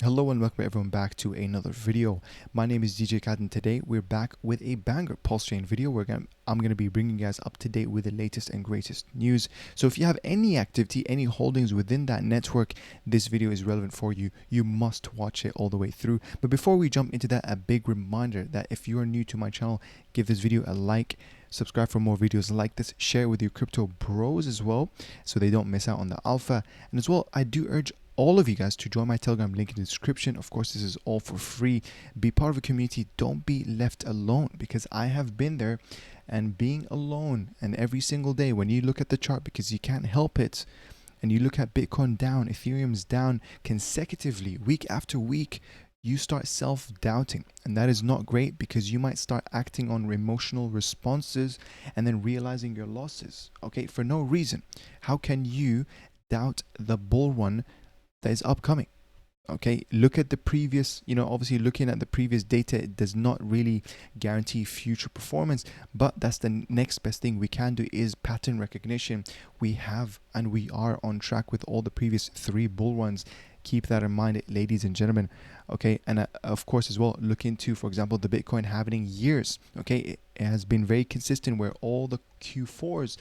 Hello and welcome everyone back to another video. My name is DJ Kat and today we're back with a banger Pulsechain video where I'm going to be bringing you guys up to date with the latest and greatest news. So if you have any activity, any holdings within that network, this video is relevant for you. You must watch it all the way through. But before we jump into that, a big reminder that if you are new to my channel, give this video a like, subscribe for more videos like this, share it with your crypto bros as well so they don't miss out on the alpha. And as well, I do urge all of you guys to join my Telegram link in the description. Of course, this is all for free. Be part of a community. Don't be left alone, because I have been there, and being alone, and every single day when you look at the chart because you can't help it, and you look at Bitcoin down, Ethereum's down consecutively week after week, you start self-doubting, and that is not great because you might start acting on emotional responses and then realizing your losses, okay, for no reason. How can you doubt the bull run that is upcoming? Okay, look at the previous, obviously looking at the previous data, it does not really guarantee future performance, but that's the next best thing we can do is pattern recognition. We have and we are on track with all the previous 3 bull runs. Keep that in mind, ladies and gentlemen. Okay, and of course as well, look into, for example, the Bitcoin halving years. Okay, it has been very consistent where all the Q4s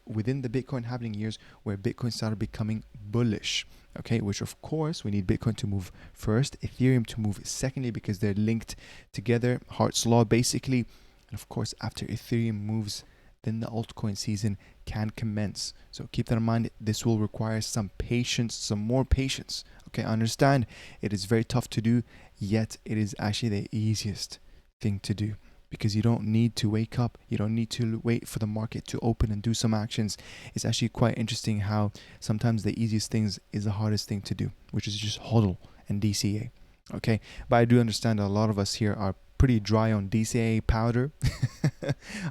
within the Bitcoin halving years where Bitcoin started becoming bullish. Okay, which of course we need Bitcoin to move first, Ethereum to move secondly, because they're linked together, Hart's law basically. And of course, after Ethereum moves, then the altcoin season can commence. So keep that in mind. This will require some patience, some more patience. Okay, I understand it is very tough to do, yet it is actually the easiest thing to do, because you don't need to wake up, you don't need to wait for the market to open and do some actions. It's actually quite interesting how sometimes the easiest things is the hardest thing to do, which is just hodl and DCA. Okay, but I do understand that a lot of us here are pretty dry on DCA powder.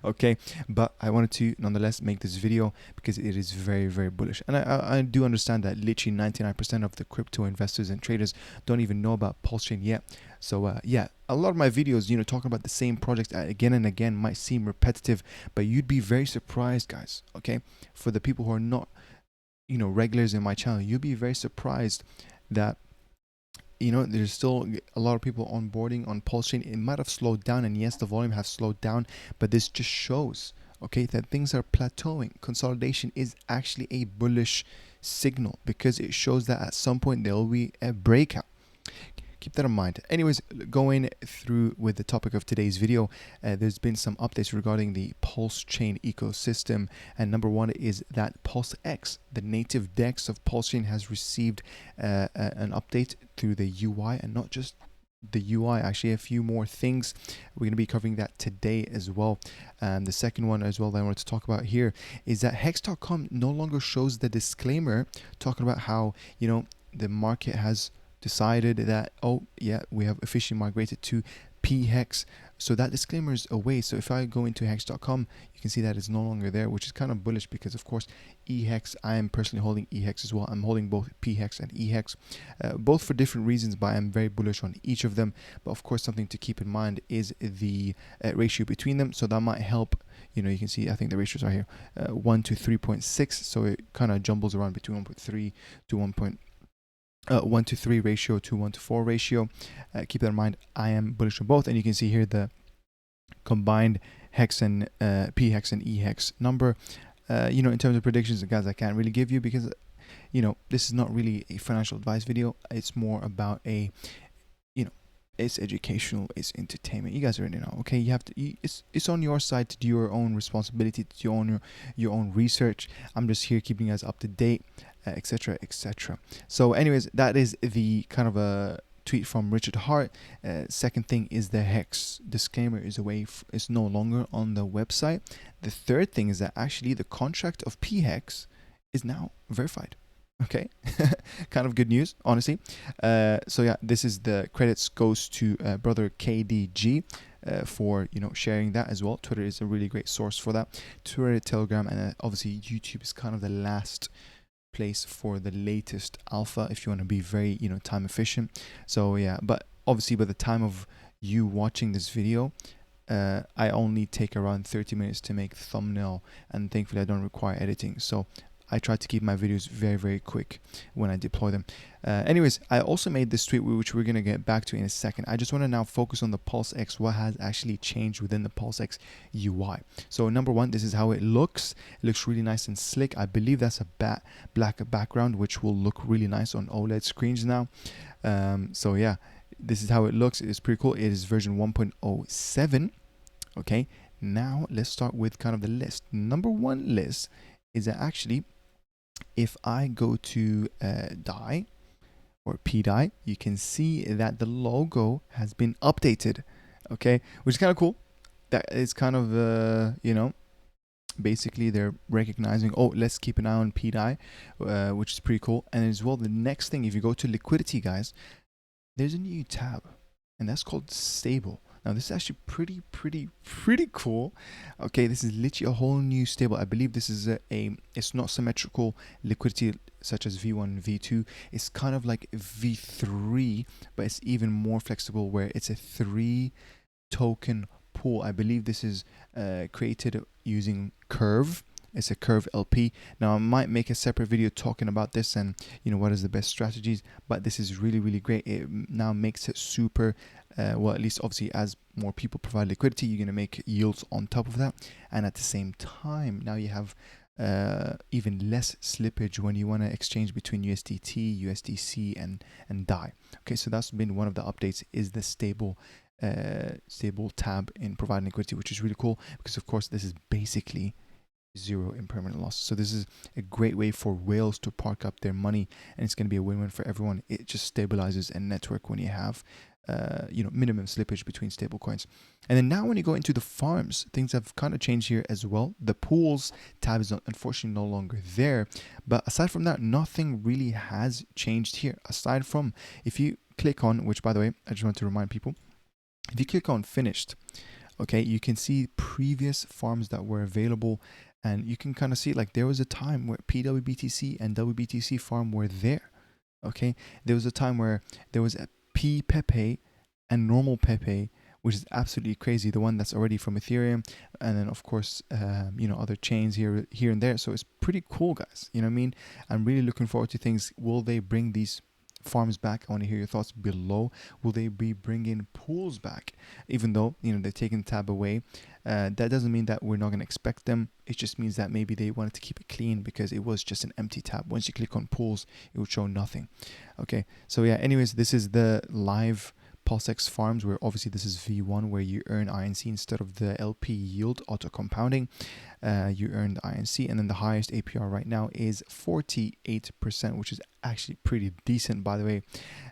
Okay, but I wanted to nonetheless make this video because it is very, very bullish, and I do understand that literally 99% of the crypto investors and traders don't even know about Pulsechain yet. So yeah, a lot of my videos, talking about the same project again and again might seem repetitive, but you'd be very surprised, guys. Okay, for the people who are not regulars in my channel, you'll be very surprised that there's still a lot of people onboarding on Pulsechain. It might have slowed down, and yes, the volume has slowed down, but this just shows, okay, that things are plateauing. Consolidation is actually a bullish signal because it shows that at some point there will be a breakout. Keep that in mind. Anyways, going through with the topic of today's video, there's been some updates regarding the Pulsechain ecosystem, and number one is that PulseX, the native DEX of Pulsechain, has received an update through the UI, and not just the UI, actually a few more things. We're going to be covering that today as well. The second one as well that I wanted to talk about here is that hex.com no longer shows the disclaimer talking about how the market has decided that, oh yeah, we have officially migrated to pHex. So that disclaimer is away. So if I go into hex.com, you can see that it's no longer there, which is kind of bullish because of course eHex, I am personally holding eHex as well. I'm holding both pHex and eHex, both for different reasons, but I'm very bullish on each of them. But of course, something to keep in mind is the ratio between them. So that might help. You can see, I think the ratios are here, 1 to 3.6. So it kind of jumbles around between 1.3 to 1 to 3 ratio to 1 to 4 ratio. Keep that in mind. I am bullish on both, and you can see here the combined hex and pHex and eHex number. In terms of predictions, guys, I can't really give you because this is not really a financial advice video. It's more about a it's educational, it's entertainment. You guys already know. Okay, you have to. It's on your side to do your own responsibility, to do your own research. I'm just here keeping you guys up to date, etc., etc. So, anyways, that is the kind of a tweet from Richard Hart. Second thing is the hex disclaimer is away. It's no longer on the website. The third thing is that actually the contract of pHex is now verified. Okay, kind of good news, honestly. So yeah, this is the credits goes to brother KDG for sharing that as well. Twitter is a really great source for that. Twitter, Telegram, and obviously YouTube is kind of the last place for the latest alpha if you want to be very time efficient. So yeah, but obviously by the time of you watching this video, I only take around 30 minutes to make the thumbnail, and thankfully I don't require editing. So I try to keep my videos very quick when I deploy them. Anyways, I also made this tweet, which we're going to get back to in a second. I just want to now focus on the PulseX, what has actually changed within the PulseX UI. So number one, this is how it looks. It looks really nice and slick. I believe that's a black background, which will look really nice on OLED screens now. So yeah, this is how it looks. It's pretty cool. It is version 1.07. Okay, now let's start with kind of the list. Number one list is that actually, if I go to DAI or PDAI, you can see that the logo has been updated. Okay, which is kind of cool. That is kind of you know, basically they're recognizing, oh, let's keep an eye on PDAI, which is pretty cool. And as well, the next thing, if you go to liquidity, guys, there's a new tab, and that's called stable. Now this is actually pretty cool. Okay, this is literally a whole new stable. I believe this is it's not symmetrical liquidity such as V1, V2. It's kind of like V3, but it's even more flexible, where it's a 3 token pool. I believe this is created using Curve. It's a Curve LP. Now I might make a separate video talking about this and, you know, what is the best strategies, but this is really great. It now makes it super well, at least obviously as more people provide liquidity, you're going to make yields on top of that, and at the same time now you have even less slippage when you want to exchange between USDT, USDC and DAI. Okay, so that's been one of the updates, is the stable tab in providing liquidity, which is really cool, because of course this is basically zero impermanent loss. So this is a great way for whales to park up their money, and it's going to be a win-win for everyone. It just stabilizes a network when you have you know, minimum slippage between stable coins. And then now when you go into the farms, things have kind of changed here as well. The pools tab is unfortunately no longer there, but aside from that, nothing really has changed here, aside from if you click on, which by the way, I just want to remind people, if you click on finished, okay, you can see previous farms that were available, and you can kind of see, like, there was a time where PWBTC and WBTC farm were there. Okay, there was a time where there was a P Pepe and normal Pepe, which is absolutely crazy, the one that's already from Ethereum, and then of course you know, other chains here and there. So it's pretty cool, guys, you know what I mean? I'm really looking forward to things. Will they bring these farms back? I want to hear your thoughts below. Will they be bringing pools back? Even though, you know, they're taking the tab away, that doesn't mean that we're not going to expect them. It just means that maybe they wanted to keep it clean, because it was just an empty tab. Once you click on pools, it would show nothing. Okay, so yeah, anyways, this is the live PulseX farms, where obviously this is V1, where you earn INC instead of the LP yield auto compounding. You earn the INC, and then the highest APR right now is 48%, which is actually pretty decent, by the way,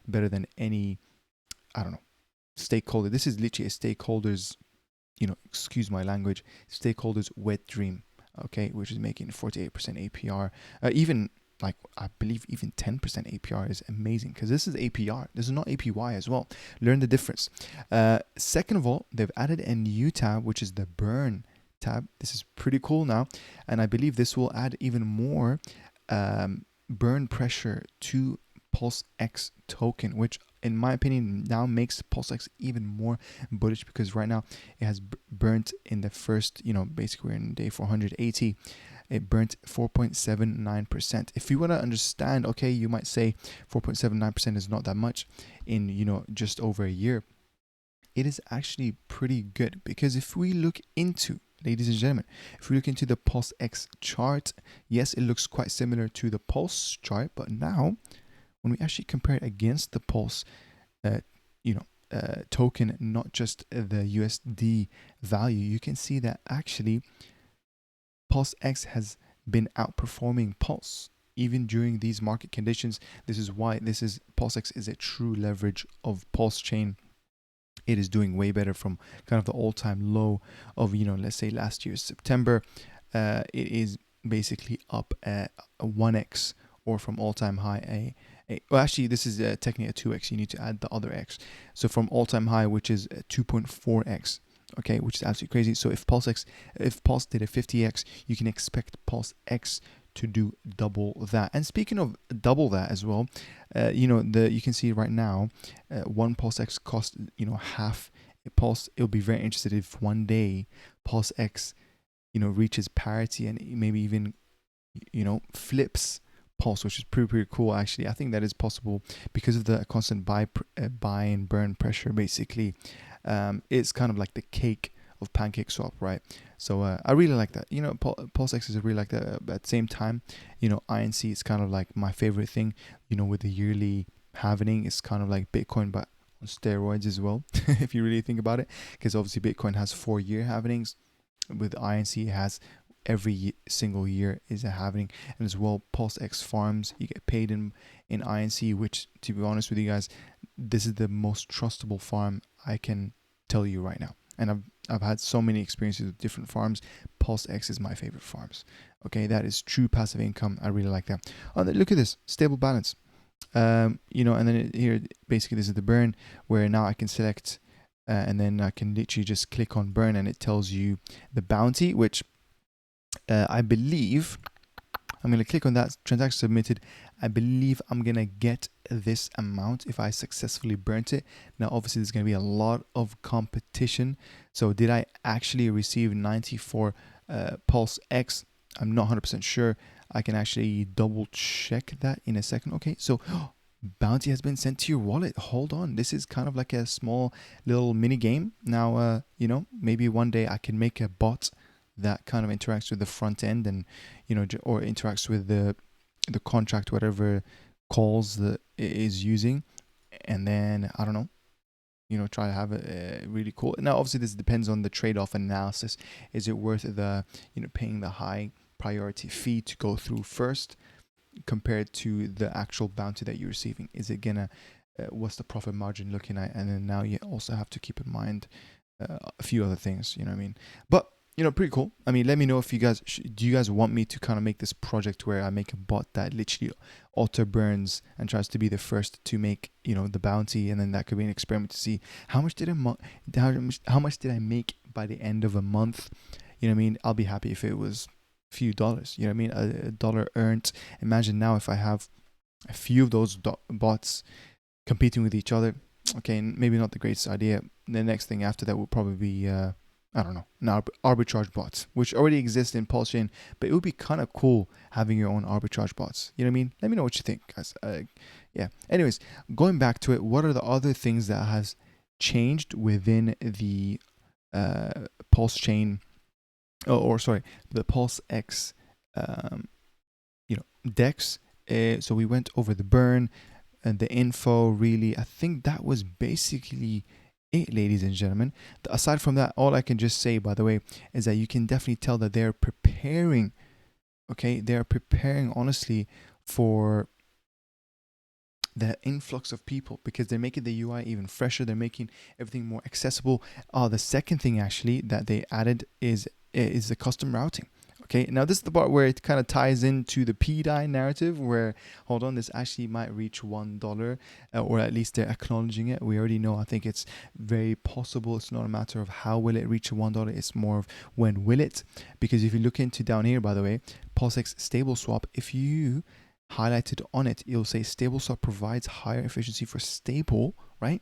better than any, I don't know, stakeholder. This is literally a stakeholder's, you know, excuse my language, stakeholder's wet dream, okay, which is making 48% APR. Even like, I believe even 10% APR is amazing, because this is APR, this is not APY as well. Learn the difference. Second of all, they've added a new tab, which is the burn tab. This is pretty cool now, and I believe this will add even more burn pressure to PulseX token, which in my opinion now makes PulseX even more bullish, because right now it has burnt in the first, you know, basically we're in day 480, it burnt 4.79%. If you want to understand, okay, you might say 4.79% is not that much in, you know, just over a year. It is actually pretty good, because if we look into, ladies and gentlemen, if we look into the PulseX chart, yes, it looks quite similar to the Pulse chart, but now when we actually compare it against the Pulse, you know, token, not just the USD value, you can see that actually PulseX has been outperforming Pulse even during these market conditions. This is why PulseX is a true leverage of Pulsechain. It is doing way better from kind of the all-time low of, you know, let's say last year's September. It is basically up a 1x, or from all-time high well, actually this is technically a 2x. You need to add the other x. So from all-time high, which is 2.4x. Okay, which is absolutely crazy. So if Pulse did a 50x, you can expect PulseX to do double that. And speaking of double that as well, you know, you can see right now, one PulseX cost, you know, half a Pulse. It'll be very interesting if one day PulseX, you know, reaches parity and maybe even flips Pulse, which is pretty cool actually. I think that is possible because of the constant buy and burn pressure. Basically, it's kind of like the cake of pancake swap, right? So I really like that. PulseX is really like that. But at the same time, INC is kind of like my favorite thing. With the yearly halving, it's kind of like Bitcoin, but on steroids as well, if you really think about it. Because obviously Bitcoin has 4-year halvings. With INC, it has every single year is a halving, and as well PulseX farms, you get paid in INC, which, to be honest with you guys, this is the most trustable farm I can tell you right now. And I've had so many experiences with different farms. PulseX is my favorite farms. Okay, that is true passive income. I really like that. Oh, look at this stable balance. And then here basically this is the burn, where now I can select and then I can literally just click on burn, and it tells you the bounty, which I believe I'm going to click on that. Transaction submitted. I believe I'm going to get this amount if I successfully burnt it. Now, obviously, there's going to be a lot of competition. So did I actually receive 94 Pulse X? I'm not 100% sure. I can actually double check that in a second. Okay, so bounty has been sent to your wallet. Hold on. This is kind of like a small little mini game. Now, maybe one day I can make a bot that kind of interacts with the front end, and or interacts with the contract, whatever calls that it is using, and then I don't know, try to have it really cool. Now obviously this depends on the trade-off analysis. Is it worth the paying the high priority fee to go through first compared to the actual bounty that you're receiving? Is it gonna what's the profit margin looking at? And then now you also have to keep in mind a few other things, you know what I mean? But pretty cool. I mean, let me know if you guys do you guys want me to kind of make this project where I make a bot that literally auto burns and tries to be the first to make the bounty, and then that could be an experiment to see how much did I make by the end of a month. You know what I mean? I'll be happy if it was a few dollars. You know what I mean? A dollar earned. Imagine now if I have a few of those bots competing with each other. Okay, maybe not the greatest idea. The next thing after that will probably be I don't know, now arbitrage bots, which already exist in Pulsechain, but it would be kind of cool having your own arbitrage bots. You know what I mean? Let me know what you think, guys. Yeah. Anyways, going back to it, what are the other things that has changed within the Pulsechain, or sorry, the PulseX, DEX? So we went over the burn and the info. Really, I think that was basically it, ladies and gentlemen. Aside from that, all I can just say, by the way, is that you can definitely tell that they're preparing. Okay, they're preparing honestly for the influx of people, because they're making the UI even fresher. They're making everything more accessible. The second thing actually that they added is the custom routing. Okay, now this is the part where it kind of ties into the PDAI narrative, where, hold on, this actually might reach $1, or at least they're acknowledging it. We already know, I think it's very possible. It's not a matter of how will it reach $1, it's more of when will it. Because if you look into down here, by the way, PulseX stable swap, if you highlighted on it, it'll say stable swap provides higher efficiency for stable, right?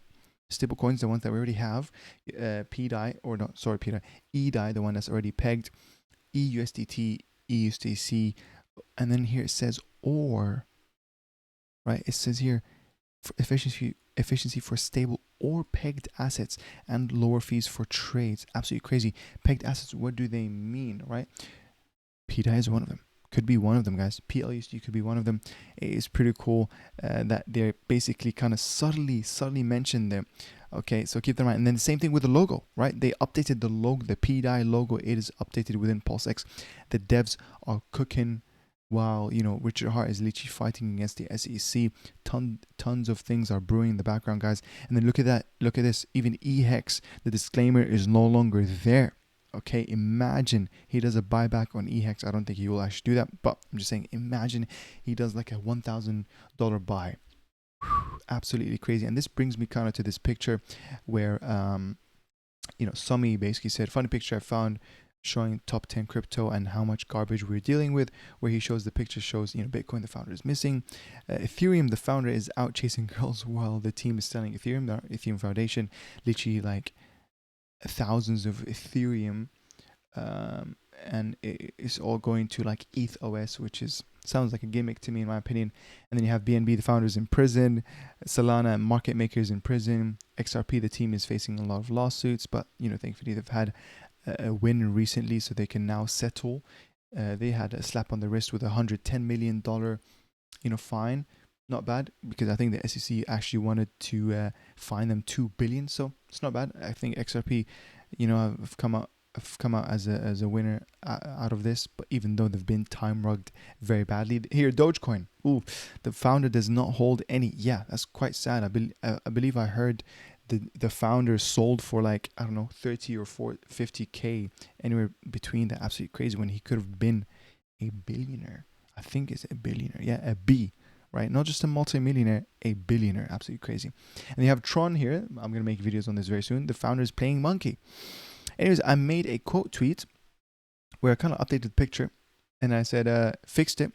Stable coins, the ones that we already have, PDAI, or not, sorry, PDAI, EDAI, the one that's already pegged, EUSDT, EUSDC, and then here it says or, right? It says here for efficiency for stable or pegged assets and lower fees for trades. Absolutely crazy. Pegged assets, what do they mean, right? PDAI is one of them. Could be one of them, guys. PLUSD could be one of them. It is pretty cool that they're basically kind of subtly mentioned there. Okay, so keep that in mind. And then the same thing with the logo, right? They updated the logo, the PDAI logo. It is updated within PulseX. The devs are cooking while, Richard Hart is literally fighting against the SEC. Tons of things are brewing in the background, guys. And then look at that. Look at this. Even eHex, the disclaimer is no longer there. Okay, imagine he does a buyback on eHex. I don't think he will actually do that, but I'm just saying, imagine he does like a $1,000 buy. Absolutely crazy. And this brings me kind of to this picture where Sumi basically said, funny picture I found showing top 10 crypto and how much garbage we're dealing with, where he shows the picture shows Bitcoin, the founder, is missing. Ethereum, the founder, is out chasing girls while the team is selling Ethereum. The Ethereum Foundation, literally like thousands of Ethereum and it's all going to like ETH which is sounds like a gimmick to me in my opinion. And then you have BNB, the founders, in prison, Solana and market makers in prison, XRP, the team is facing a lot of lawsuits, but thankfully they've had a win recently, so they can now settle. They had a slap on the wrist with $110 million fine. Not bad, because I think the SEC actually wanted to fine them $2 billion, so it's not bad. I think XRP, have come out as a winner out of this, but even though they've been time rugged very badly. Here, Dogecoin. Ooh, the founder does not hold any. Yeah, that's quite sad. I believe I heard the founder sold for like, I don't know, 30 or 50K, anywhere between that. Absolutely crazy, when he could have been a billionaire. I think it's a billionaire. Yeah, a B, right? Not just a multi-millionaire, a billionaire. Absolutely crazy. And you have Tron here. I'm going to make videos on this very soon. The founder is playing monkey. Anyways, I made a quote tweet where I kind of updated the picture, and I said, fixed it.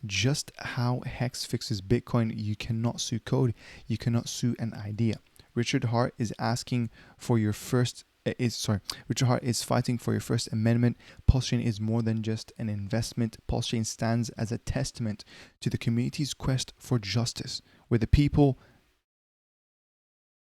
Just how Hex fixes Bitcoin. You cannot sue code. You cannot sue an idea. Richard Hart is asking for your first Richard Hart is fighting for your First Amendment. Pulsechain is more than just an investment. Pulsechain stands as a testament to the community's quest for justice, where the people,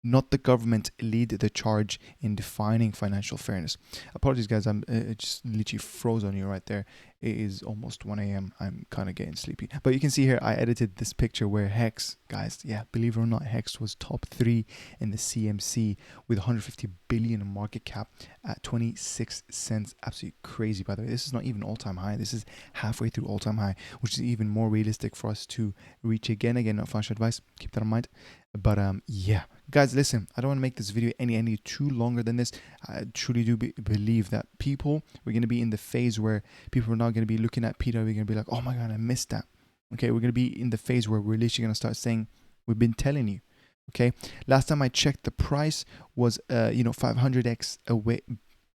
not the government, lead the charge in defining financial fairness. Apologies, guys. It just literally froze on you right there. It is almost 1 a.m. I'm kind of getting sleepy. But you can see here, I edited this picture where Hex, guys, yeah, believe it or not, Hex was top 3 in the CMC with 150 billion market cap at 26 cents. Absolutely crazy, by the way. This is not even all-time high. This is halfway through all-time high, which is even more realistic for us to reach again. Again, not financial advice. Keep that in mind. But yeah, guys, listen, I don't want to make this video any too longer than this. I truly do believe that we're going to be in the phase where people are not going to be looking at PDAI. We're going to be like, oh my God, I missed that. Okay, we're going to be in the phase where we're literally going to start saying, we've been telling you. Okay, last time I checked, the price was 500x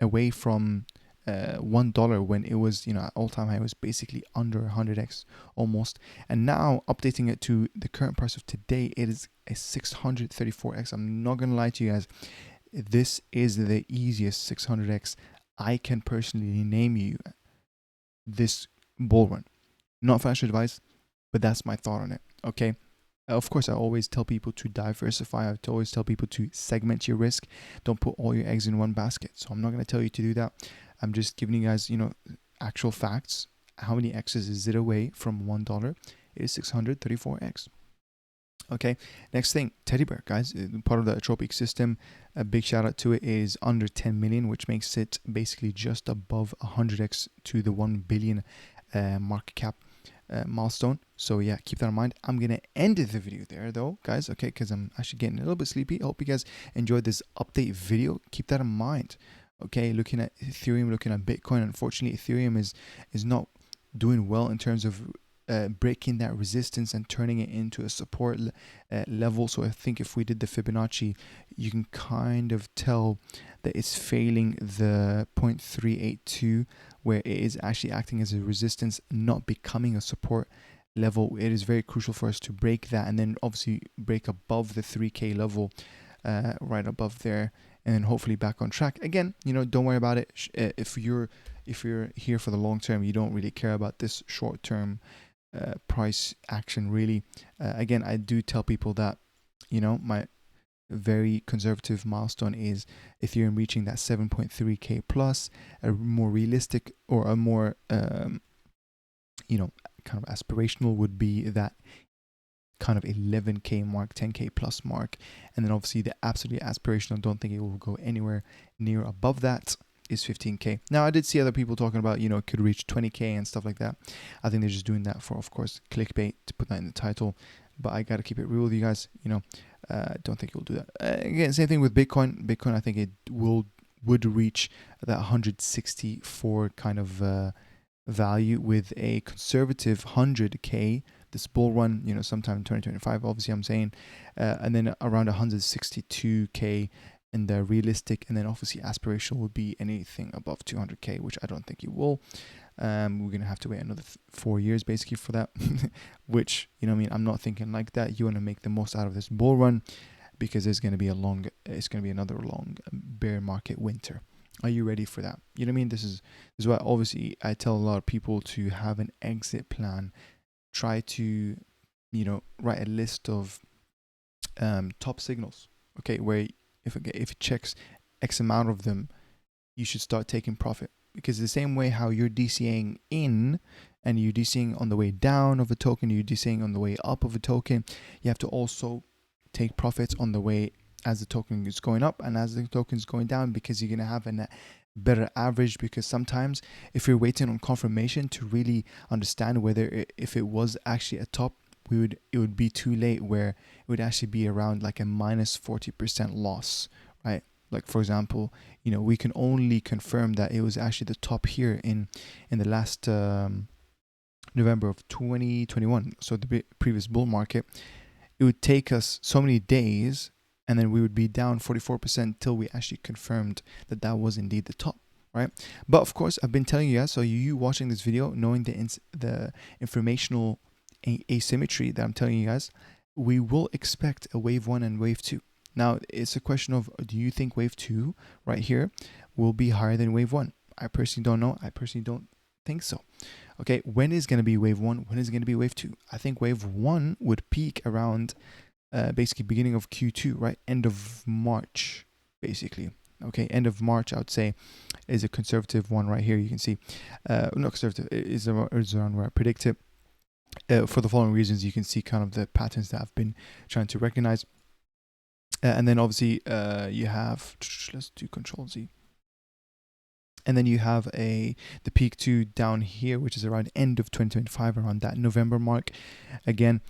away from $1, when it was at all-time high. It was basically under 100x almost. And now updating it to the current price of today, it is a 634x. I'm not gonna lie to you guys, this is the easiest 600x I can personally name you this bull run. Not financial advice, but that's my thought on it. Okay, of course, I always tell people to diversify. I always tell people to segment your risk. Don't put all your eggs in one basket. So I'm not going to tell you to do that. I'm just giving you guys, actual facts. How many X's is it away from $1? It is 634X. Okay, next thing, Teddy Bear, guys, part of the ATROPA ecosystem. A big shout out to it. It is under 10 million, which makes it basically just above 100x to the 1 billion market cap milestone. So yeah, keep that in mind. I'm gonna end the video there though, guys, okay, because I'm actually getting a little bit sleepy. I hope you guys enjoyed this update video. Keep that in mind. Okay, looking at Ethereum, looking at Bitcoin. Unfortunately, Ethereum is not doing well in terms of breaking that resistance and turning it into a support level. So I think if we did the Fibonacci, you can kind of tell that it's failing the 0.382, where it is actually acting as a resistance, not becoming a support level. It is very crucial for us to break that, and then obviously break above the 3K level, right above there, and then hopefully back on track again. Don't worry about it. If you're here for the long term, you don't really care about this short term price action really. Again, I do tell people that my very conservative milestone is Ethereum reaching that 7.3K plus. A more realistic, or a more kind of aspirational, would be that kind of 11K mark, 10K plus mark. And then obviously the absolutely aspirational, don't think it will go anywhere near above that, is 15K. Now, I did see other people talking about, it could reach 20K and stuff like that. I think they're just doing that for, of course, clickbait, to put that in the title. But I got to keep it real with you guys. Don't think it will do that. Again, same thing with Bitcoin. Bitcoin, I think it would reach that 164 kind of value with a conservative 100K. This bull run, sometime in 2025, obviously I'm saying, and then around 162K. And the realistic, and then obviously aspirational, would be anything above 200K, which I don't think it will. We're gonna have to wait another 4 years basically for that, which I'm not thinking like that. You want to make the most out of this bull run, because it's gonna be another long bear market winter. Are you ready for that? You know what I mean? This is why obviously I tell a lot of people to have an exit plan. Try to, write a list of top signals. Okay, where if it checks X amount of them, you should start taking profit. Because the same way how you're DCAing in and you're DCAing on the way down of a token, you're DCAing on the way up of a token, you have to also take profits on the way as the token is going up and as the token is going down, because you're going to have a better average. Because sometimes if you're waiting on confirmation to really understand whether if it was actually a top, it would be too late, where it would actually be around like a minus 40% loss, right? Like for example, we can only confirm that it was actually the top here in the last November of 2021, so the previous bull market. It would take us so many days, and then we would be down 44% till we actually confirmed that that was indeed the top, right? But of course, I've been telling you guys, so you watching this video, knowing the informational asymmetry that I'm telling you guys, we will expect a wave 1 and wave 2. Now, it's a question of, do you think wave 2 right here will be higher than wave 1? I personally don't know. I personally don't think so. Okay, when is going to be wave 1? When is going to be wave 2? I think wave 1 would peak around basically beginning of Q2, right? End of March, basically. Okay, end of March, I would say, is a conservative one right here. You can see, not conservative, is around where I predict it. For the following reasons, you can see kind of the patterns that I've been trying to recognize. And then obviously you have, let's do Control Z. And then you have the peak 2 down here, which is around end of 2025, around that November mark. Again,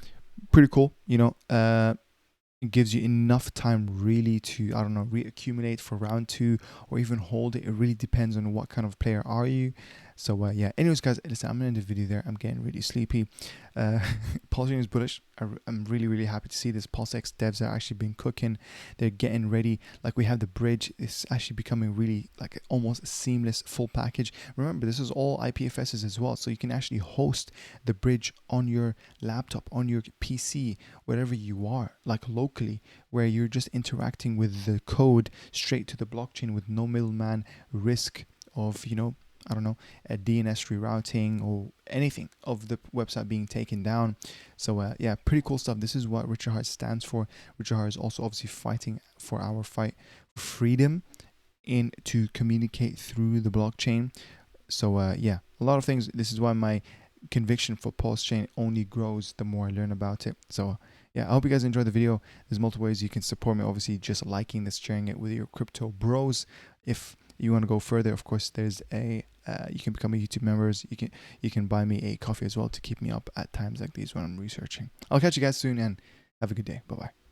pretty cool, it gives you enough time really to, I don't know, reaccumulate for round 2 or even hold it. It really depends on what kind of player are you. So yeah, anyways guys, listen, I'm gonna end the video there. I'm getting really sleepy. Pulsechain is bullish. I'm really happy to see this. PulseX devs are actually been cooking. They're getting ready. Like, we have the bridge. It's actually becoming really like almost a seamless full package. Remember, this is all IPFSs as well, so you can actually host the bridge on your laptop, on your PC, wherever you are, like locally, where you're just interacting with the code straight to the blockchain with no middleman risk of, I don't know, a DNS rerouting or anything of the website being taken down. So yeah, pretty cool stuff. This is what Richard Heart stands for. Richard Heart is also obviously fighting for our fight for freedom in to communicate through the blockchain. So yeah, a lot of things. This is why my conviction for Pulsechain only grows the more I learn about it. So yeah, I hope you guys enjoyed the video. There's multiple ways you can support me. Obviously, just liking this, sharing it with your crypto bros. If you want to go further, of course, there's a you can become a YouTube member. You can buy me a coffee as well to keep me up at times like these when I'm researching. I'll catch you guys soon and have a good day. Bye bye.